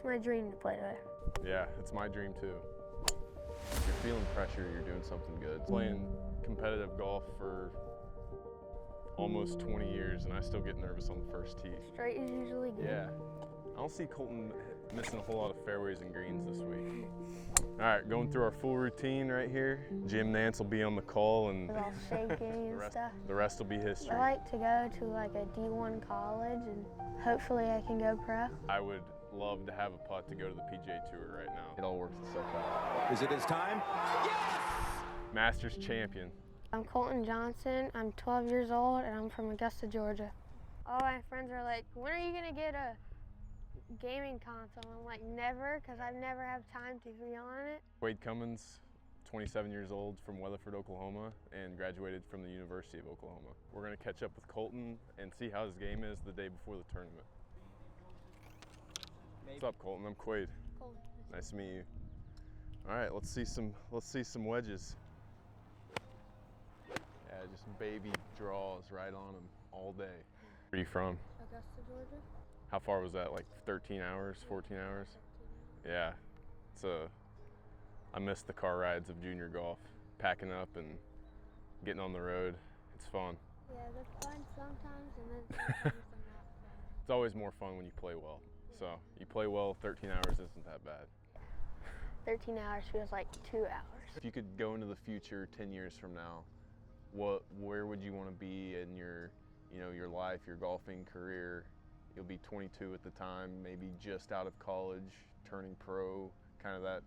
my dream to play there. Yeah, it's my dream too. If you're feeling pressure, you're doing something good. Playing competitive golf for almost 20 years and I still get nervous on the first tee. Straight is usually good. Yeah. I don't see Colton missing a whole lot of fairways and greens this week. All right, going through our full routine right here. Jim Nance will be on the call and It's all shaking and stuff. the rest will be history. I like to go to like a D1 college and hopefully I can go pro. I would love to have a putt to go to the PGA Tour right now. It all works itself out. Is it his time? Yes! Masters champion. I'm Colton Johnson. I'm 12 years old and I'm from Augusta, Georgia. All my friends are like, when are you gonna get a gaming console? I'm like, never, because I've never have time to be on it. Wade Cummins, 27 years old, from Weatherford, Oklahoma, and graduated from the University of Oklahoma. We're gonna catch up with Colton and see how his game is the day before the tournament. What's up, Colton? I'm Quade. Colton. Nice to meet you. All right, let's see some wedges. Yeah, just baby draws right on them all day. Where are you from? Augusta, Georgia. How far was that? Like 13 hours, 14 hours? Yeah, I miss the car rides of junior golf, packing up and getting on the road. It's fun. Yeah, they're fun sometimes and then sometimes they're not fun. It's always more fun when you play well. So you play well, 13 hours isn't that bad. 13 hours feels like 2 hours. If you could go into the future 10 years from now, where would you want to be in your life, your golfing career? You'll be 22 at the time, maybe just out of college, turning pro, kind of that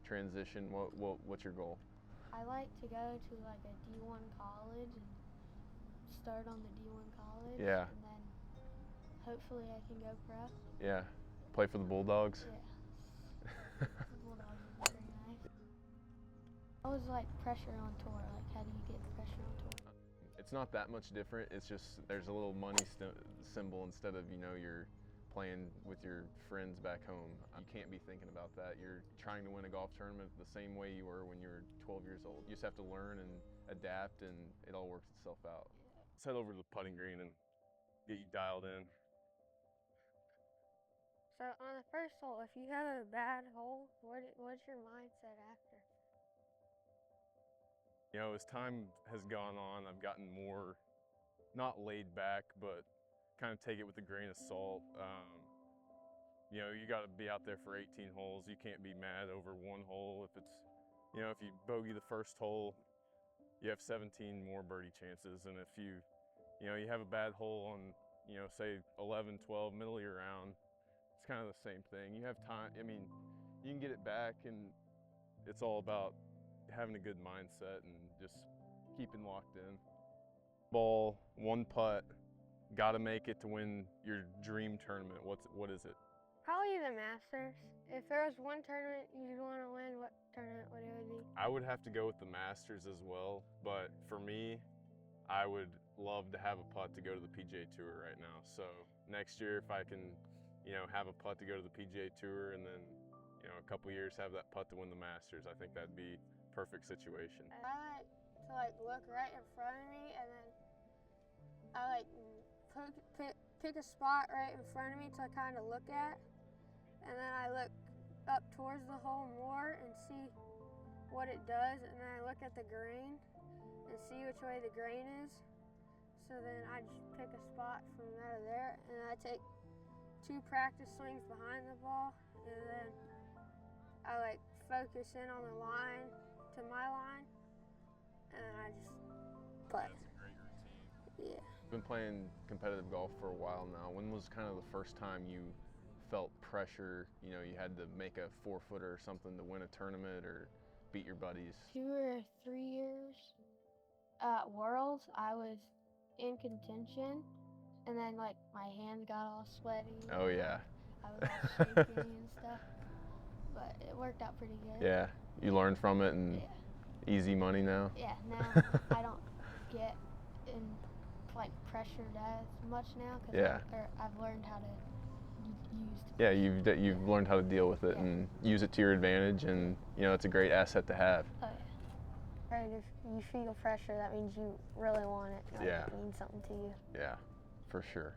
transition. What's your goal? I like to go to like a D1 college and start on the D1 college. Yeah. And then hopefully I can go pro. Yeah, play for the Bulldogs? Yeah. The Bulldogs would be pretty nice. What was like pressure on tour? Like how do you get pressure on tour? It's not that much different. It's just there's a little money symbol instead of, you're playing with your friends back home. You can't be thinking about that. You're trying to win a golf tournament the same way you were when you were 12 years old. You just have to learn and adapt and it all works itself out. Let's head over to the putting green and get you dialed in. So on the first hole, if you have a bad hole, what's your mindset after? As time has gone on, I've gotten more, not laid back, but kind of take it with a grain of salt. You got to be out there for 18 holes. You can't be mad over one hole. If you bogey the first hole, you have 17 more birdie chances. And if you have a bad hole on, say 11, 12, middle of your round, it's kind of the same thing. You have time. I mean, you can get it back, and it's all about having a good mindset and just keeping locked in. Ball, one putt, got to make it to win your dream tournament. What is it? Probably the Masters. If there was one tournament you'd want to win, what tournament would it be? I would have to go with the Masters as well, but for me, I would love to have a putt to go to the PGA Tour right now. So next year, if I can, have a putt to go to the PGA Tour and then, a couple years have that putt to win the Masters, I think that'd be a perfect situation. I like to look right in front of me and then I pick a spot right in front of me to kind of look at, and then I look up towards the hole more and see what it does, and then I look at the green and see which way the green is. So then I just pick a spot from out of there, and I take 2 practice swings behind the ball, and then I focus in on the line to my line, and I just play. That's a great routine. Yeah. I've been playing competitive golf for a while now. When was kind of the first time you felt pressure? You had to make a 4-footer or something to win a tournament or beat your buddies? 2 or 3 years at Worlds, I was in contention, and then my hands got all sweaty. Oh yeah. I was all shaking and stuff, but it worked out pretty good. Yeah, you learned from it and Yeah. easy money now? Yeah, now I don't get in pressured as much now because I've learned how to use. Yeah, you've learned how to deal with it and use it to your advantage, and it's a great asset to have. Oh yeah. Right, if you feel pressure, that means you really want it. Yeah. It means something to you. Yeah, for sure.